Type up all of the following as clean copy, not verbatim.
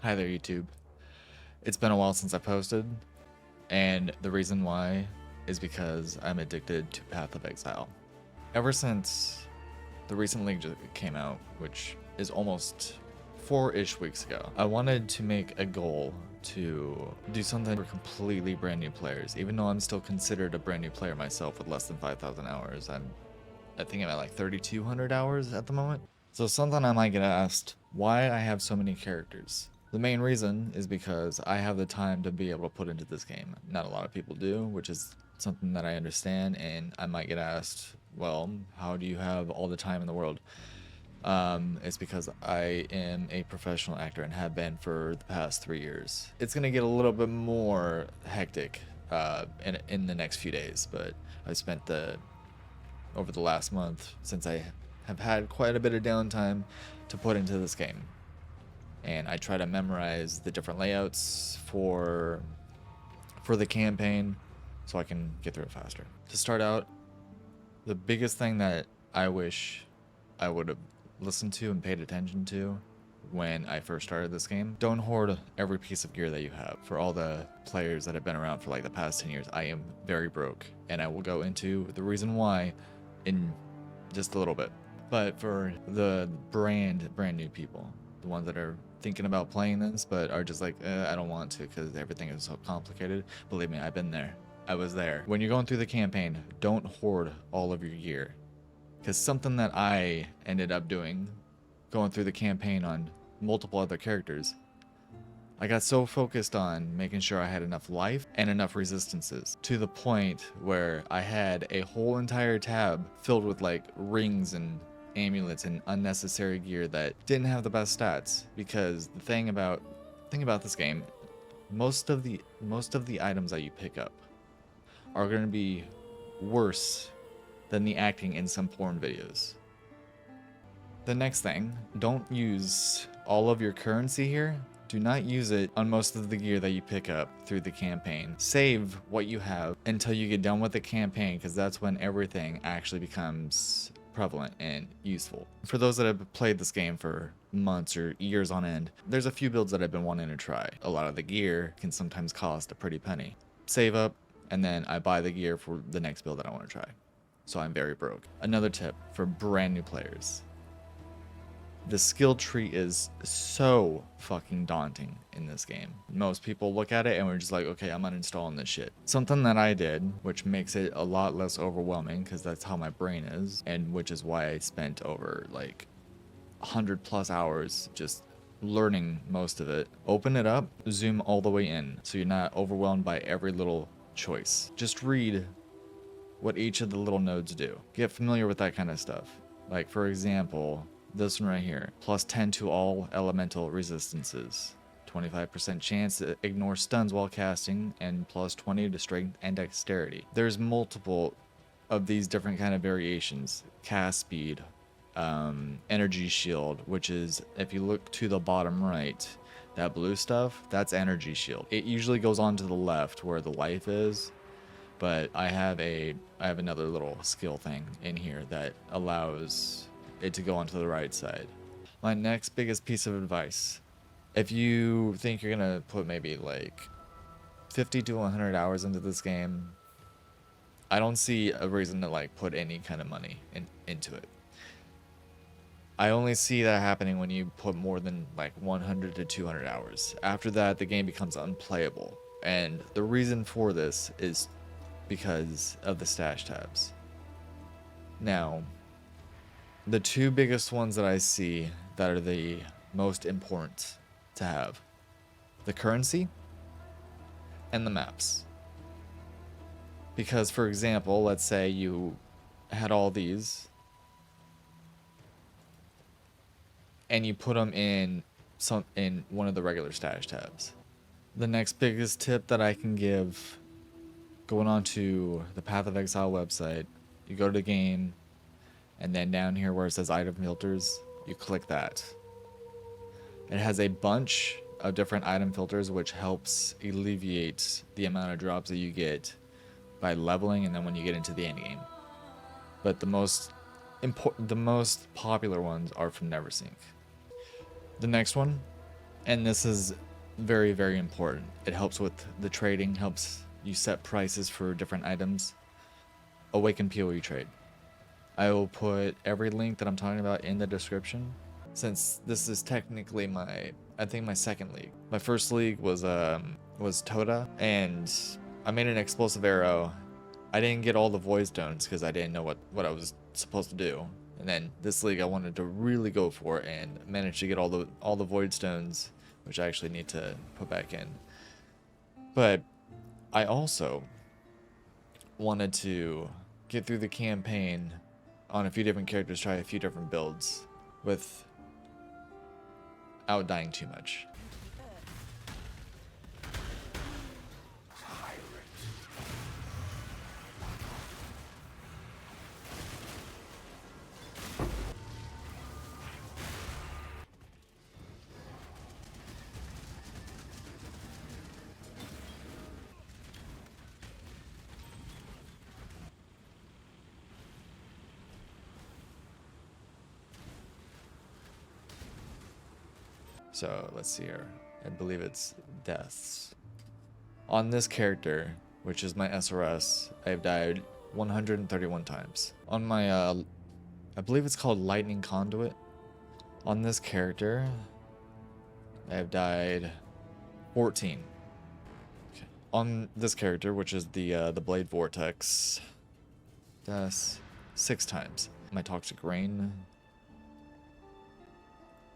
Hi there, YouTube. It's been a while since I posted, and the reason why is because I'm addicted to Path of Exile. Ever since the recent league came out, which is almost 4-ish weeks ago, I wanted to make a goal to do something for completely brand new players. Even though I'm still considered a brand new player myself with less than 5,000 hours, I think I'm at like 3,200 hours at the moment. So something I might get asked, why I have so many characters. The main reason is because I have the time to be able to put into this game. Not a lot of people do, which is something that I understand, and I might get asked, well, how do you have all the time in the world? It's because I am a professional actor and have been for the past 3 years. It's gonna get a little bit more hectic in the next few days, but I spent over the last month, since I have had quite a bit of downtime to put into this game. And I try to memorize the different layouts for the campaign so I can get through it faster. To start out, the biggest thing that I wish I would have listened to and paid attention to when I first started this game, don't hoard every piece of gear that you have. For all the players that have been around for like the past 10 years, I am very broke, and I will go into the reason why in just a little bit. But for the brand new people, the ones that are thinking about playing this but are just like, I don't want to because everything is so complicated, believe me, I've been there. I was there. When you're going through the campaign, don't hoard all of your gear, because something that I ended up doing going through the campaign on multiple other characters, I got so focused on making sure I had enough life and enough resistances to the point where I had a whole entire tab filled with like rings and amulets and unnecessary gear that didn't have the best stats. Because the thing about this game, most of the items that you pick up are going to be worse than the acting in some porn videos. The next thing, don't use all of your currency here. Do not use it on most of the gear that you pick up through the campaign. Save what you have until you get done with the campaign, because that's when everything actually becomes prevalent and useful. For those that have played this game for months or years on end, there's a few builds that I've been wanting to try. A lot of the gear can sometimes cost a pretty penny. Save up, and then I buy the gear for the next build that I want to try. So I'm very broke. Another tip for brand new players. The skill tree is so fucking daunting in this game. Most people look at it and we're just like, okay, I'm uninstalling this shit. Something that I did, which makes it a lot less overwhelming, because that's how my brain is, and which is why I spent over like 100+ hours just learning most of it. Open it up, zoom all the way in, so you're not overwhelmed by every little choice. Just read what each of the little nodes do. Get familiar with that kind of stuff. Like, for example, this one right here, plus 10 to all elemental resistances, 25% chance to ignore stuns while casting, and plus 20 to strength and dexterity. There's multiple of these different kind of variations. Cast speed, energy shield, which is, if you look to the bottom right, that blue stuff, that's energy shield. It usually goes on to the left where the life is, but I have another little skill thing in here that allows it to go onto the right side. My next biggest piece of advice, if you think you're gonna put maybe like 50 to 100 hours into this game, I don't see a reason to like put any kind of money into it. I only see that happening when you put more than like 100 to 200 hours. After that, the game becomes unplayable. And the reason for this is because of the stash tabs. Now, the two biggest ones that I see that are the most important to have: the currency and the maps. Because, for example, let's say you had all these and you put them in one of the regular stash tabs. The next biggest tip that I can give, going on to the Path of Exile website, you go to the game, and then down here where it says item filters, you click that. It has a bunch of different item filters, which helps alleviate the amount of drops that you get by leveling and then when you get into the end game. But the most popular ones are from Neversink. The next one And this is very, very important. It helps with the trading, helps you set prices for different items. Awaken PoE Trade. I will put every link that I'm talking about in the description. Since this is technically I think my second league. My first league was Toda, and I made an explosive arrow. I didn't get all the void stones because I didn't know what I was supposed to do. And then this league I wanted to really go for it and managed to get all the void stones, which I actually need to put back in. But I also wanted to get through the campaign on a few different characters, try a few different builds without dying too much. So let's see here. I believe it's deaths. On this character, which is my SRS, I've died 131 times. On my, I believe it's called Lightning Conduit. On this character, I've died 14. Okay. On this character, which is the Blade Vortex, that's 6 times. My Toxic Rain,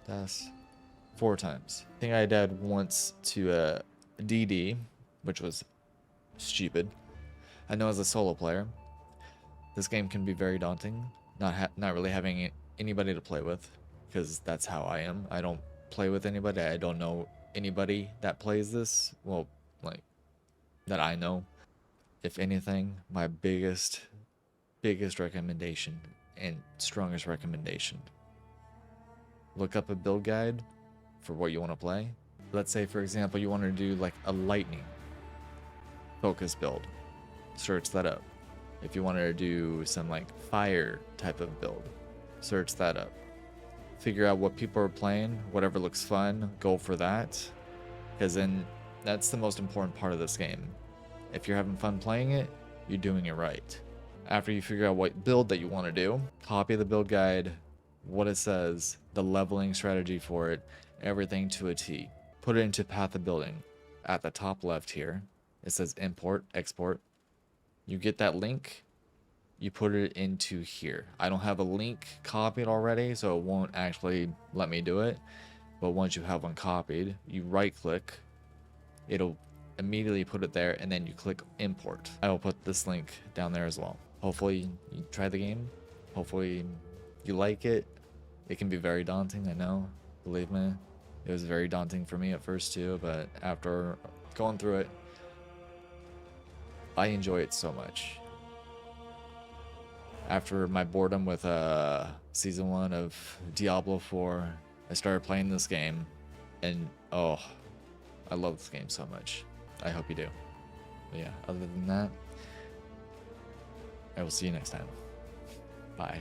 that's 4 times. I think I died once to DD, which was stupid. I know as a solo player, this game can be very daunting. Not really having anybody to play with, because that's how I am. I don't play with anybody. I don't know anybody that plays this. Well, like that I know. If anything, my biggest recommendation and strongest recommendation: look up a build guide for what you want to play. Let's say, for example, you want to do like a lightning focus build. Search that up. If you wanted to do some like fire type of build, search that up. Figure out what people are playing, whatever looks fun, go for that. Because then that's the most important part of this game. If you're having fun playing it, you're doing it right. After you figure out what build that you want to do, copy the build guide, what it says, the leveling strategy for it, everything to a T. Put it into Path of Building. At the top left here, it says import, export. You get that link, you put it into here. I don't have a link copied already, so it won't actually let me do it. But once you have one copied, you right click, it'll immediately put it there, and then you click import. I will put this link down there as well. Hopefully you try the game. Hopefully you like it. It can be very daunting, I know. Believe me. It was very daunting for me at first too, but after going through it, I enjoy it so much. After my boredom with Season 1 of Diablo 4, I started playing this game, and oh, I love this game so much. I hope you do. But yeah, other than that, I will see you next time. Bye.